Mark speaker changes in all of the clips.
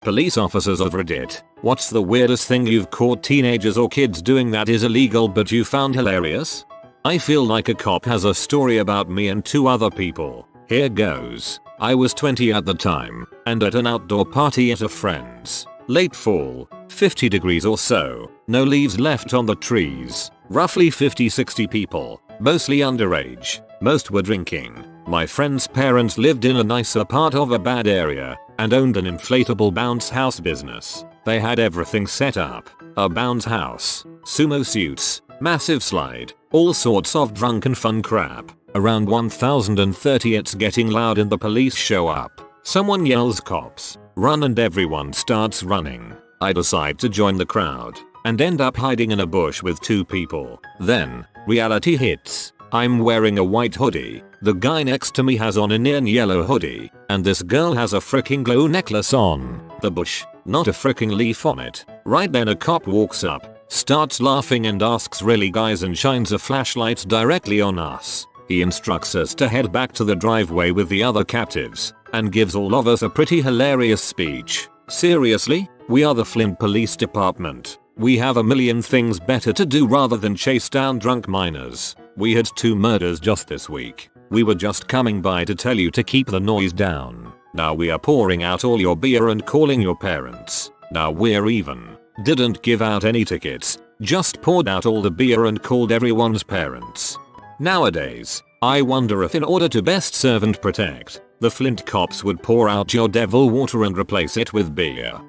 Speaker 1: Police officers of Reddit, what's the weirdest thing you've caught teenagers or kids doing that is illegal but you found hilarious? I feel like a cop has a story about me and 2 other people. Here goes. I was 20 at the time, and at an outdoor party at a friend's. Late fall, 50 degrees or so, no leaves left on the trees, roughly 50-60 people, mostly underage, most were drinking. My friend's parents lived in a nicer part of a bad area, and owned an inflatable bounce house business. They had everything set up, a bounce house, sumo suits, massive slide, all sorts of drunken fun crap. Around 1030 it's getting loud and the police show up. Someone yells cops, run, and everyone starts running. I decide to join the crowd and end up hiding in a bush with 2 people. Then, reality hits. I'm wearing a white hoodie, the guy next to me has on a neon yellow hoodie, and this girl has a freaking glow necklace on. The bush, not a freaking leaf on it. Right then a cop walks up, starts laughing and asks, really guys, and shines a flashlight directly on us. He instructs us to head back to the driveway with the other captives, and gives all of us a pretty hilarious speech. Seriously? We are the Flint Police Department. We have a million things better to do rather than chase down drunk minors. We had 2 murders just this week. We were just coming by to tell you to keep the noise down. Now we are pouring out all your beer and calling your parents. Now we're even. Didn't give out any tickets, just poured out all the beer and called everyone's parents. Nowadays, I wonder if in order to best serve and protect, the Flint cops would pour out your devil water and replace it with beer.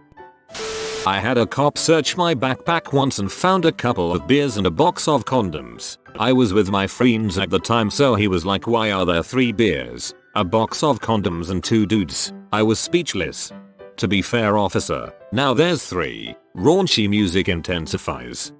Speaker 1: I had a cop search my backpack once and found a couple of beers and a box of condoms. I was with my friends at the time, so he was like, why are there 3 beers, a box of condoms and 2 dudes? I was speechless. To be fair, officer, now there's 3. Raunchy music intensifies.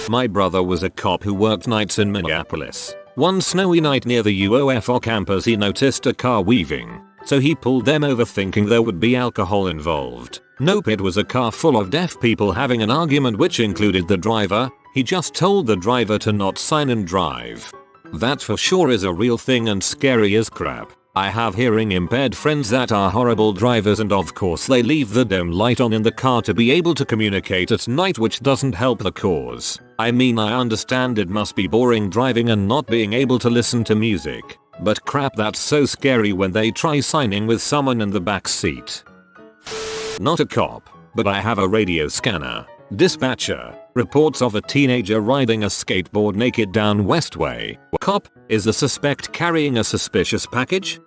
Speaker 1: My brother was a cop who worked nights in Minneapolis. One snowy night near the UOFO campus he noticed a car weaving, so he pulled them over thinking there would be alcohol involved. Nope, it was a car full of deaf people having an argument which included the driver. He just told the driver to not sign and drive. That for sure is a real thing and scary as crap. I have hearing impaired friends that are horrible drivers, and of course they leave the dome light on in the car to be able to communicate at night, which doesn't help the cause. I mean, I understand it must be boring driving and not being able to listen to music, but crap, that's so scary when they try signing with someone in the back seat. Not a cop, but I have a radio scanner. Dispatcher, reports of a teenager riding a skateboard naked down Westway. Cop, is the suspect carrying a suspicious package?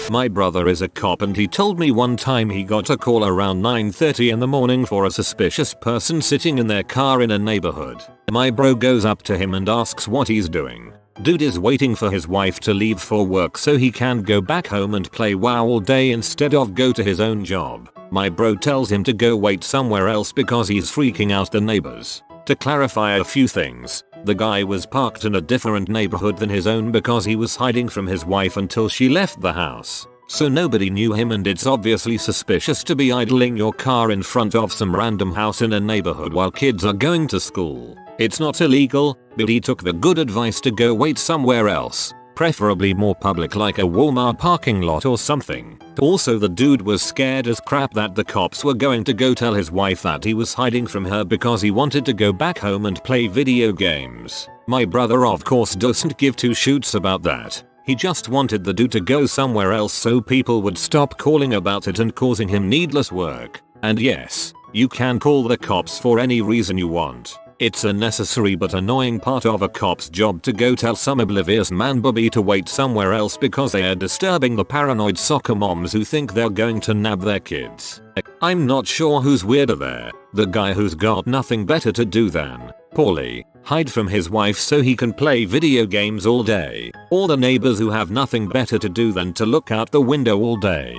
Speaker 1: My brother is a cop and he told me one time he got a call around 9:30 in the morning for a suspicious person sitting in their car in a neighborhood. My bro goes up to him and asks what he's doing. Dude is waiting for his wife to leave for work so he can go back home and play WoW all day instead of go to his own job. My bro tells him to go wait somewhere else because he's freaking out the neighbors. To clarify a few things, the guy was parked in a different neighborhood than his own because he was hiding from his wife until she left the house. So nobody knew him, and it's obviously suspicious to be idling your car in front of some random house in a neighborhood while kids are going to school. It's not illegal, but he took the good advice to go wait somewhere else, preferably more public like a Walmart parking lot or something. Also, the dude was scared as crap that the cops were going to go tell his wife that he was hiding from her because he wanted to go back home and play video games. My brother of course doesn't give 2 shoots about that. He just wanted the dude to go somewhere else so people would stop calling about it and causing him needless work. And yes, you can call the cops for any reason you want. It's a necessary but annoying part of a cop's job to go tell some oblivious man-bubby to wait somewhere else because they are disturbing the paranoid soccer moms who think they're going to nab their kids. I'm not sure who's weirder there, the guy who's got nothing better to do than, poorly, hide from his wife so he can play video games all day, or the neighbors who have nothing better to do than to look out the window all day.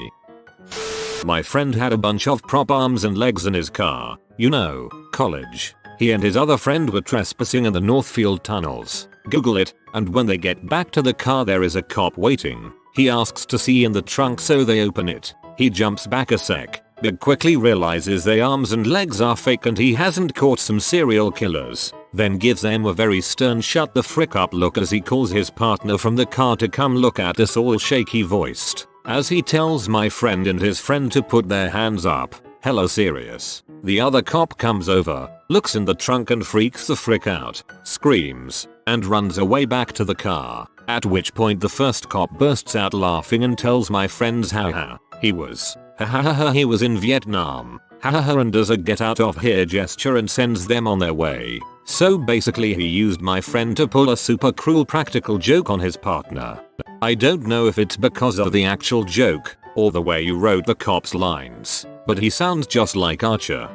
Speaker 1: My friend had a bunch of prop arms and legs in his car, you know, college. He and his other friend were trespassing in the Northfield tunnels. Google it, and when they get back to the car there is a cop waiting. He asks to see in the trunk so they open it. He jumps back a sec, but quickly realizes their arms and legs are fake and he hasn't caught some serial killers. Then gives them a very stern shut the frick up look as he calls his partner from the car to come look at us, all shaky voiced. as he tells my friend and his friend to put their hands up. Hello serious. The other cop comes over, looks in the trunk and freaks the frick out, screams, and runs away back to the car. At which point the first cop bursts out laughing and tells my friends haha, he was in Vietnam, haha, and does a get out of here gesture and sends them on their way. So basically he used my friend to pull a super cruel practical joke on his partner. I don't know if it's because of the actual joke or the way you wrote the cop's lines, but he sounds just like Archer.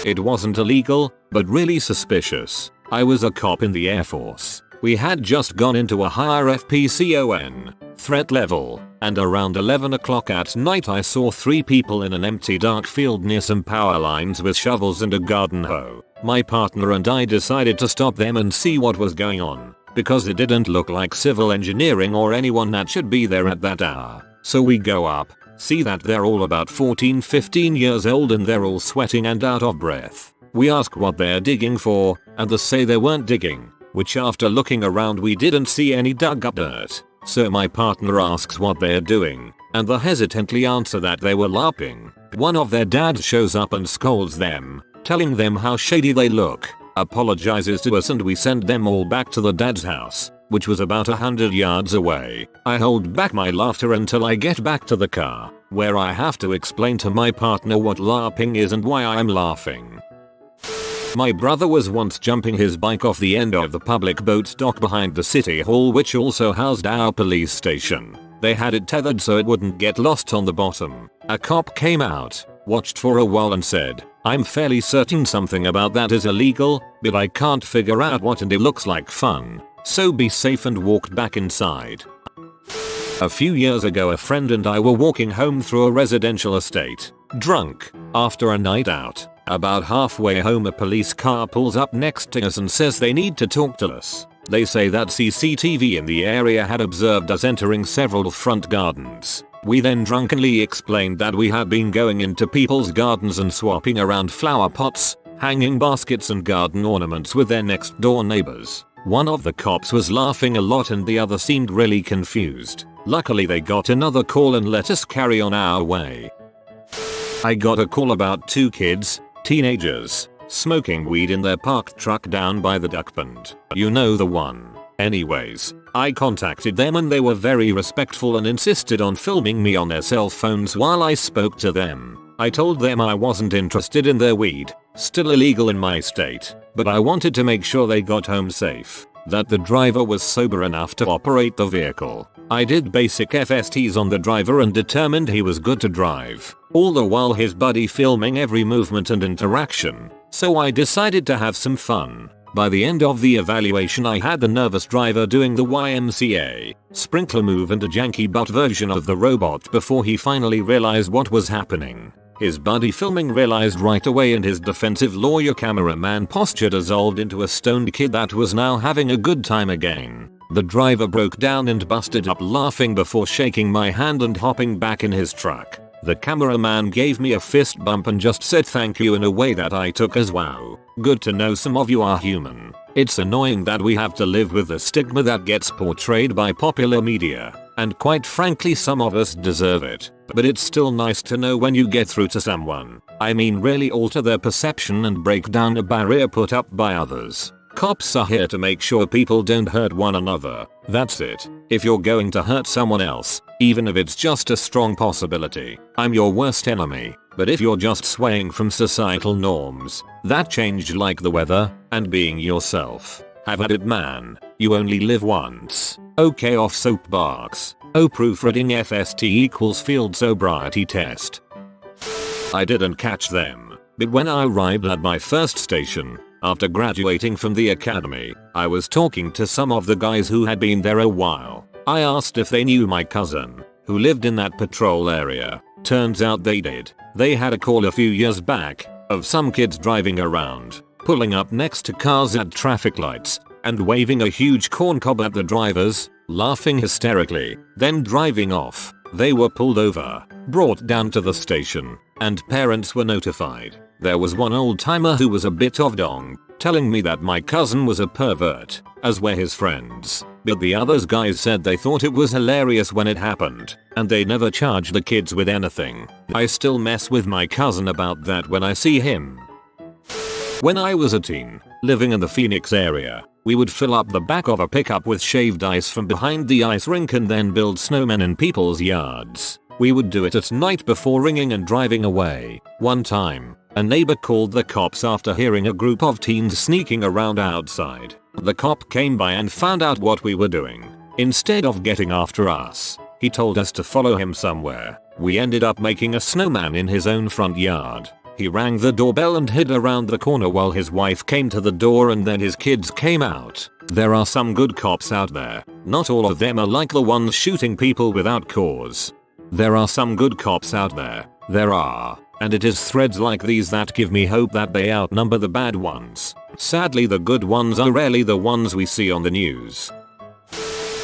Speaker 1: It wasn't illegal, but really suspicious. I was a cop in the Air Force. We had just gone into a higher FPCON threat level, and around 11 o'clock at night I saw 3 people in an empty dark field near some power lines with shovels and a garden hoe. My partner and I decided to stop them and see what was going on, because it didn't look like civil engineering or anyone that should be there at that hour. So we go up, see that they're all about 14-15 years old and they're all sweating and out of breath. We ask what they're digging for, and they say they weren't digging, which after looking around we didn't see any dug up dirt. So my partner asks what they're doing, and they hesitantly answer that they were LARPing. One of their dads shows up and scolds them, telling them how shady they look, apologizes to us, and we send them all back to the dad's house, which was about 100 yards away. I hold back my laughter until I get back to the car, where I have to explain to my partner what LARPing is and why I'm laughing. My brother was once jumping his bike off the end of the public boat dock behind the city hall, which also housed our police station. They had it tethered so it wouldn't get lost on the bottom. A cop came out, watched for a while and said, "I'm fairly certain something about that is illegal, but I can't figure out what, and it looks like fun. So be safe," and walked back inside. A few years ago a friend and I were walking home through a residential estate, drunk, after a night out. About halfway home a police car pulls up next to us and says they need to talk to us. They say that CCTV in the area had observed us entering several front gardens. We then drunkenly explained that we had been going into people's gardens and swapping around flower pots, hanging baskets and garden ornaments with their next door neighbors. One of the cops was laughing a lot and the other seemed really confused. Luckily they got another call and let us carry on our way. I got a call about 2 kids, teenagers, smoking weed in their parked truck down by the duck pond. You know the one. Anyways, I contacted them and they were very respectful and insisted on filming me on their cell phones while I spoke to them. I told them I wasn't interested in their weed, still illegal in my state, but I wanted to make sure they got home safe, that the driver was sober enough to operate the vehicle. I did basic FSTs on the driver and determined he was good to drive, all the while his buddy filming every movement and interaction. So I decided to have some fun. By the end of the evaluation I had the nervous driver doing the YMCA sprinkler move and a janky butt version of the robot before he finally realized what was happening. His buddy filming realized right away and his defensive lawyer cameraman posture dissolved into a stoned kid that was now having a good time again. The driver broke down and busted up laughing before shaking my hand and hopping back in his truck. The cameraman gave me a fist bump and just said thank you in a way that I took as wow. Good to know some of you are human. It's annoying that we have to live with the stigma that gets portrayed by popular media, and quite frankly some of us deserve it. But it's still nice to know when you get through to someone. I mean really alter their perception and break down a barrier put up by others. Cops are here to make sure people don't hurt one another. That's it. If you're going to hurt someone else, even if it's just a strong possibility, I'm your worst enemy. But if you're just swaying from societal norms that change like the weather, and being yourself, have at it man. You only live once. Okay, off soapbox. Oh, proofreading FST equals field sobriety test. I didn't catch them, but when I arrived at my first station, after graduating from the academy, I was talking to some of the guys who had been there a while. I asked if they knew my cousin, who lived in that patrol area. Turns out they did. They had a call a few years back of some kids driving around, pulling up next to cars at traffic lights, and waving a huge corn cob at the drivers, laughing hysterically, then driving off. They were pulled over, brought down to the station, and parents were notified. There was one old timer who was a bit of dong, telling me that my cousin was a pervert, as were his friends, but the others guys said they thought it was hilarious when it happened, and they never charged the kids with anything. I still mess with my cousin about that when I see him. When I was a teen, living in the Phoenix area, we would fill up the back of a pickup with shaved ice from behind the ice rink and then build snowmen in people's yards. We would do it at night before ringing and driving away. One time, a neighbor called the cops after hearing a group of teens sneaking around outside. The cop came by and found out what we were doing. Instead of getting after us, he told us to follow him somewhere. We ended up making a snowman in his own front yard. He rang the doorbell and hid around the corner while his wife came to the door and then his kids came out. There are some good cops out there. Not all of them are like the ones shooting people without cause. There are some good cops out there. There are. And it is threads like these that give me hope that they outnumber the bad ones. Sadly, the good ones are rarely the ones we see on the news.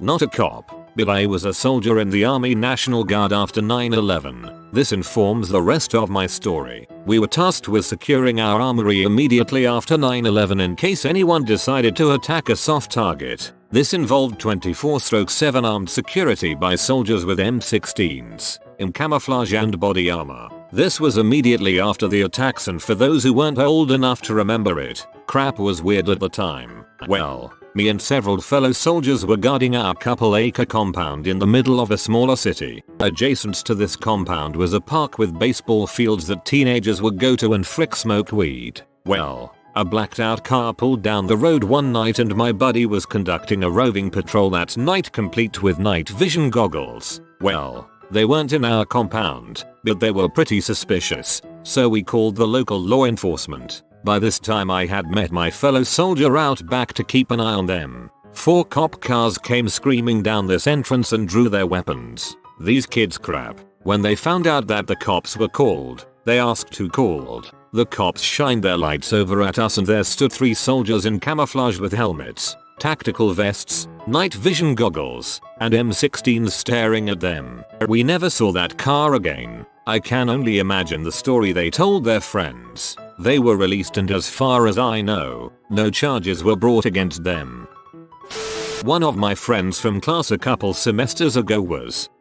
Speaker 1: Not a cop, but I was a soldier in the Army National Guard after 9/11. This informs the rest of my story. We were tasked with securing our armory immediately after 9/11 in case anyone decided to attack a soft target. This involved 24/7 armed security by soldiers with M16s, in camouflage and body armor. This was immediately after the attacks, and for those who weren't old enough to remember it, crap was weird at the time. Well, me and several fellow soldiers were guarding our couple-acre compound in the middle of a smaller city. Adjacent to this compound was a park with baseball fields that teenagers would go to and smoke weed. Well, a blacked out car pulled down the road one night and my buddy was conducting a roving patrol that night complete with night vision goggles. Well, they weren't in our compound, but they were pretty suspicious, so we called the local law enforcement. By this time I had met my fellow soldier out back to keep an eye on them. 4 cop cars came screaming down this entrance and drew their weapons. These kids crap. When they found out that the cops were called, they asked who called. The cops shined their lights over at us and there stood 3 soldiers in camouflage with helmets, tactical vests, night vision goggles, and M16s staring at them. We never saw that car again. I can only imagine the story they told their friends. They were released and as far as I know, no charges were brought against them. One of my friends from class a couple semesters ago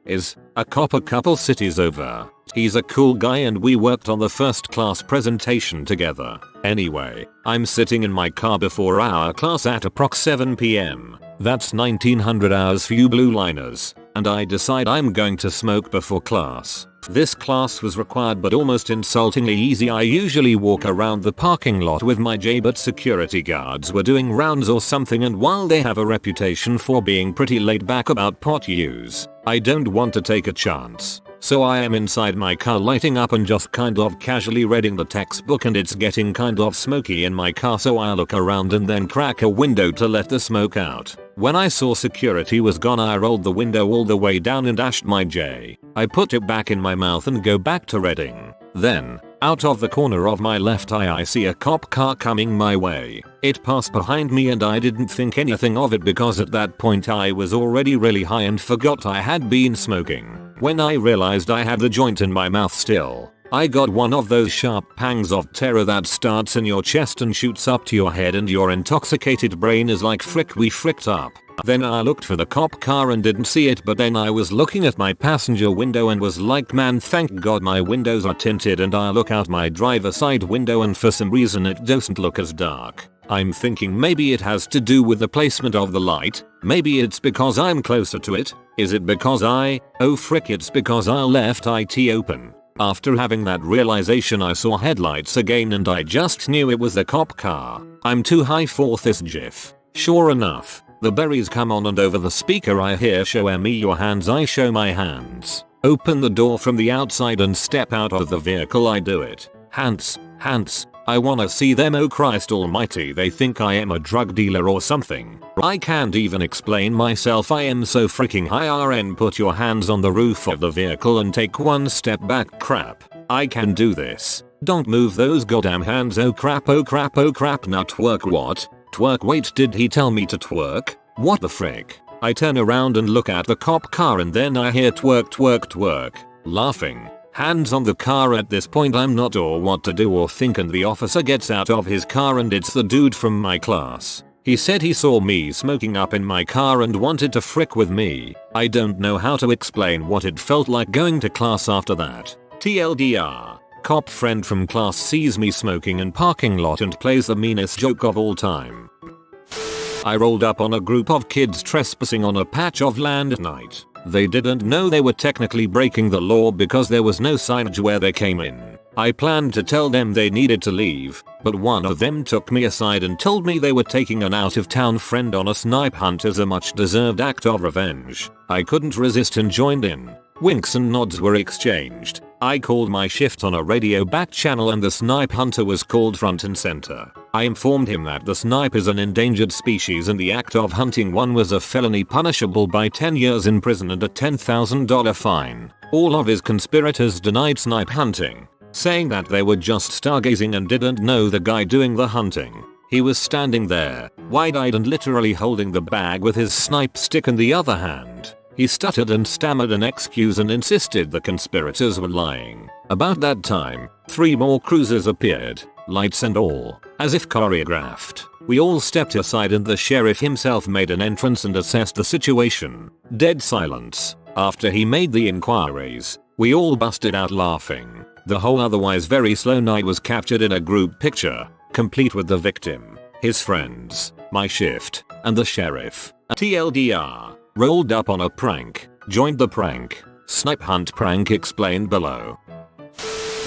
Speaker 1: is a cop a couple cities over. He's a cool guy and we worked on the first class presentation together. Anyway, I'm sitting in my car before our class at approx 7 PM. That's 1900 hours for you blue liners. And I decide I'm going to smoke before class. This class was required but almost insultingly easy. I usually walk around the parking lot with my J, but security guards were doing rounds or something, and while they have a reputation for being pretty laid back about pot use, I don't want to take a chance. So I am inside my car lighting up and just kind of casually reading the textbook, and it's getting kind of smoky in my car, so I look around and then crack a window to let the smoke out. When I saw security was gone, I rolled the window all the way down and ashed my J. I put it back in my mouth and go back to reading. Then, out of the corner of my left eye I see a cop car coming my way. It passed behind me and I didn't think anything of it because at that point I was already really high and forgot I had been smoking. When I realized I had the joint in my mouth still, I got one of those sharp pangs of terror that starts in your chest and shoots up to your head, and your intoxicated brain is like frick, we fricked up. Then I looked for the cop car and didn't see it, but then I was looking at my passenger window and was like, man, thank God my windows are tinted, and I look out my driver's side window and for some reason it doesn't look as dark. I'm thinking maybe it has to do with the placement of the light. Maybe it's because I'm closer to it. Is it because oh frick, it's because I left it open. After having that realization I saw headlights again and I just knew it was the cop car. I'm too high for this gif. Sure enough, the berries come on and over the speaker I hear, show me your hands. I show my hands. Open the door from the outside and step out of the vehicle. I do it. Hands, hands. I wanna see them, oh Christ almighty, they think I am a drug dealer or something. I can't even explain myself, I am so freaking high. RN, put your hands on the roof of the vehicle and take one step back. Crap. I can do this. Don't move those goddamn hands. Oh crap, oh crap, oh crap. Now twerk. What? Twerk? Wait, did he tell me to twerk? What the frick? I turn around and look at the cop car and then I hear twerk, twerk, twerk. Laughing. Hands on the car. At this point I'm not sure what to do or think, and the officer gets out of his car and it's the dude from my class. He said he saw me smoking up in my car and wanted to frick with me. I don't know how to explain what it felt like going to class after that. TLDR. Cop friend from class sees me smoking in parking lot and plays the meanest joke of all time. I rolled up on a group of kids trespassing on a patch of land at night. They didn't know they were technically breaking the law because there was no signage where they came in. I planned to tell them they needed to leave, but one of them took me aside and told me they were taking an out-of-town friend on a snipe hunt as a much-deserved act of revenge. I couldn't resist and joined in. Winks and nods were exchanged. I called my shift on a radio back channel and the snipe hunter was called front and center. I informed him that the snipe is an endangered species and the act of hunting one was a felony punishable by 10 years in prison and a $10,000 fine. All of his conspirators denied snipe hunting, saying that they were just stargazing and didn't know the guy doing the hunting. He was standing there, wide-eyed and literally holding the bag with his snipe stick in the other hand. He stuttered and stammered an excuse and insisted the conspirators were lying. About that time, 3 more cruisers appeared, lights and all, as if choreographed. We all stepped aside and the sheriff himself made an entrance and assessed the situation. Dead silence. After he made the inquiries, we all busted out laughing. The whole otherwise very slow night was captured in a group picture, complete with the victim, his friends, my shift, and the sheriff. TLDR. Rolled up on a prank. Joined the prank. Snipe hunt prank explained below.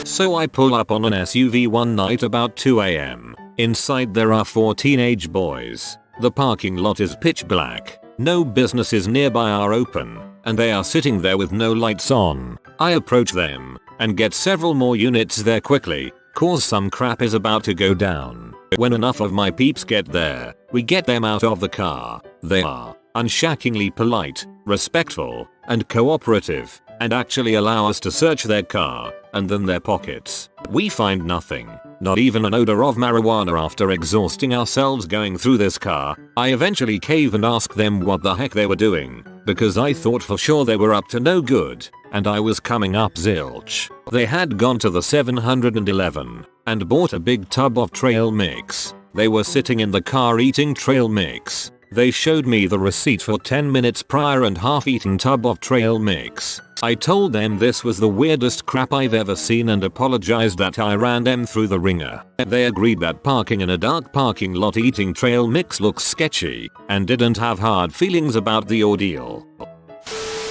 Speaker 1: So I pull up on an SUV one night about 2 AM. Inside there are 4 teenage boys. The parking lot is pitch black. No businesses nearby are open, and they are sitting there with no lights on. I approach them and get several more units there quickly, cause some crap is about to go down. When enough of my peeps get there, we get them out of the car. They are unshackingly polite, respectful, and cooperative, and actually allow us to search their car, and then their pockets. We find nothing, not even an odor of marijuana. After exhausting ourselves going through this car, I eventually cave and ask them what the heck they were doing, because I thought for sure they were up to no good, and I was coming up zilch. They had gone to the 7-Eleven and bought a big tub of trail mix. They were sitting in the car eating trail mix. They showed me the receipt for 10 minutes prior and half-eaten tub of trail mix. I told them this was the weirdest crap I've ever seen and apologized that I ran them through the ringer. They agreed that parking in a dark parking lot eating trail mix looks sketchy and didn't have hard feelings about the ordeal.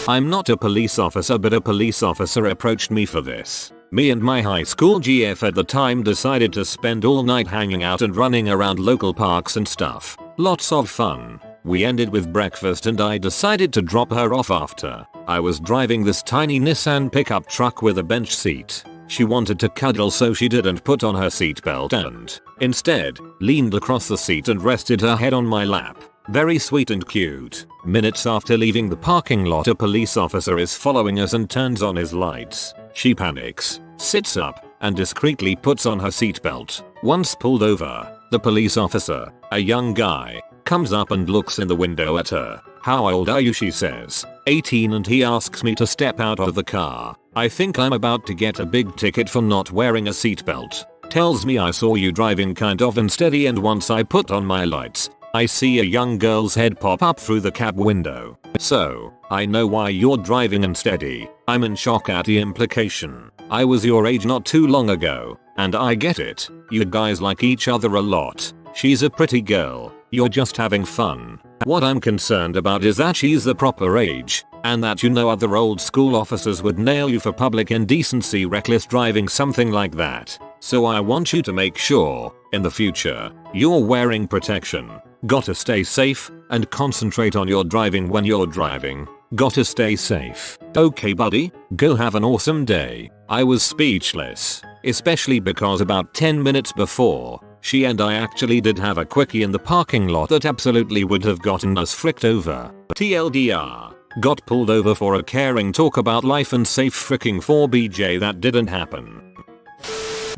Speaker 1: I'm not a police officer, but a police officer approached me for this. Me and my high school GF at the time decided to spend all night hanging out and running around local parks and stuff. Lots of fun. We ended with breakfast and I decided to drop her off after. I was driving this tiny Nissan pickup truck with a bench seat. She wanted to cuddle, so she didn't put on her seatbelt and instead leaned across the seat and rested her head on my lap. Very sweet and cute. Minutes after leaving the parking lot, a police officer is following us and turns on his lights. She panics, sits up, and discreetly puts on her seatbelt. Once pulled over, the police officer, a young guy, comes up and looks in the window at her. "How old are you?" she says. 18, and he asks me to step out of the car. I think I'm about to get a big ticket for not wearing a seatbelt. Tells me I saw you driving kind of unsteady, and once I put on my lights, I see a young girl's head pop up through the cab window. So, I know why you're driving unsteady. I'm in shock at the implication. I was your age not too long ago, and I get it. You guys like each other a lot. She's a pretty girl. You're just having fun. What I'm concerned about is that she's the proper age, and that other old school officers would nail you for public indecency, reckless driving, something like that. So I want you to make sure, in the future, you're wearing protection. Gotta stay safe, and concentrate on your driving when you're driving. Gotta stay safe. Okay buddy, go have an awesome day. I was speechless, especially because about 10 minutes before, she and I actually did have a quickie in the parking lot that absolutely would have gotten us fricked over. TLDR. Got pulled over for a caring talk about life and safe fricking 4BJ. That didn't happen.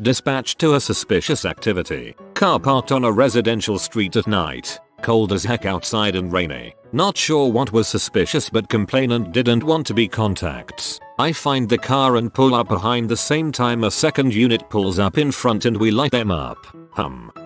Speaker 1: Dispatched to a suspicious activity. Car parked on a residential street at night. Cold as heck outside and rainy. Not sure what was suspicious, but complainant didn't want to be contacts. I find the car and pull up behind. The same time a second unit pulls up in front and we light them up.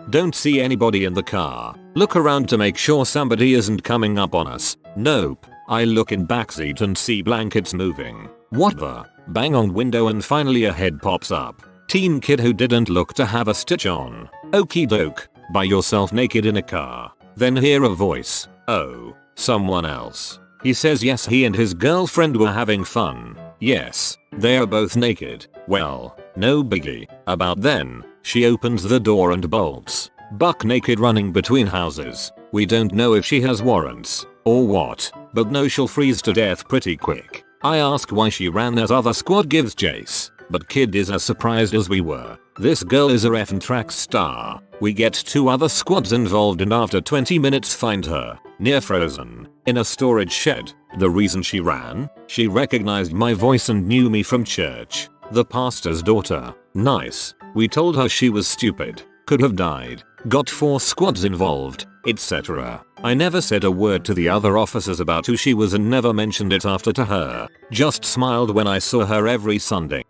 Speaker 1: Don't see anybody in the car. Look around to make sure somebody isn't coming up on us. Nope. I look in backseat and see blankets moving. What the? Bang on window and finally a head pops up. Teen kid who didn't look to have a stitch on. Okie doke. By yourself naked in a car. Then hear a voice. Oh, someone else. He says yes, he and his girlfriend were having fun. Yes, they are both naked. Well, no biggie. About then, she opens the door and bolts. Buck naked running between houses. We don't know if she has warrants or what, but no, she'll freeze to death pretty quick. I ask why she ran as other squad gives chase, but kid is as surprised as we were. This girl is a effing track star. We get 2 other squads involved and after 20 minutes find her, near frozen, in a storage shed. The reason she ran? She recognized my voice and knew me from church. The pastor's daughter. Nice. We told her she was stupid, could have died, got 4 squads involved, etc. I never said a word to the other officers about who she was and never mentioned it after to her. Just smiled when I saw her every Sunday.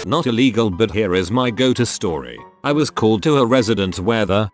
Speaker 1: Not illegal, but here is my go-to story. I was called to a residence where the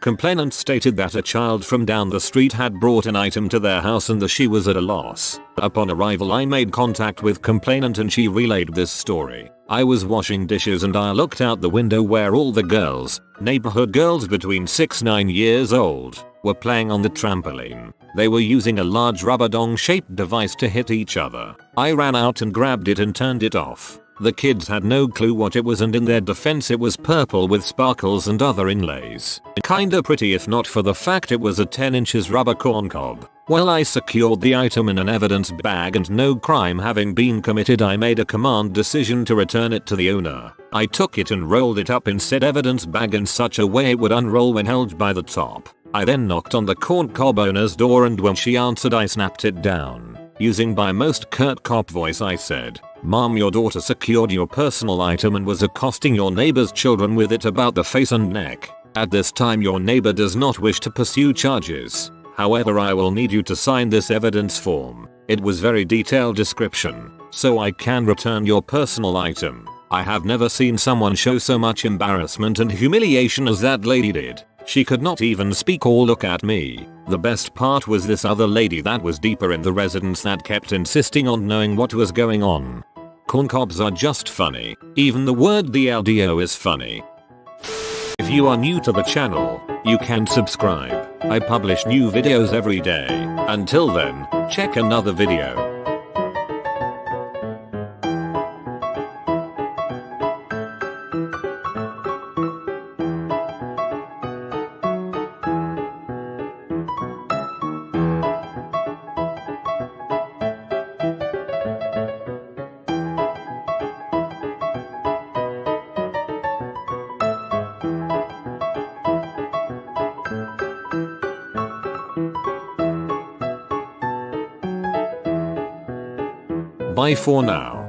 Speaker 1: complainant stated that a child from down the street had brought an item to their house and that she was at a loss. Upon arrival, I made contact with complainant and she relayed this story. I was washing dishes and I looked out the window where all the girls, neighborhood girls between 6-9 years old, were playing on the trampoline. They were using a large rubber dong shaped device to hit each other. I ran out and grabbed it and turned it off. The kids had no clue what it was and in their defense it was purple with sparkles and other inlays. Kinda pretty if not for the fact it was a 10 inches rubber corn cob. While I secured the item in an evidence bag and no crime having been committed, I made a command decision to return it to the owner. I took it and rolled it up in said evidence bag in such a way it would unroll when held by the top. I then knocked on the corn cob owner's door and when she answered I snapped it down. Using my most curt cop voice I said, "Mom, your daughter secured your personal item and was accosting your neighbor's children with it about the face and neck. At this time your neighbor does not wish to pursue charges. However, I will need you to sign this evidence form." It was very detailed description, so I can return your personal item. I have never seen someone show so much embarrassment and humiliation as that lady did. She could not even speak or look at me. The best part was this other lady that was deeper in the residence that kept insisting on knowing what was going on. Corn cobs are just funny. Even the word the LDO is funny. If you are new to the channel, you can subscribe. I publish new videos every day. Until then, check another video. Bye for now.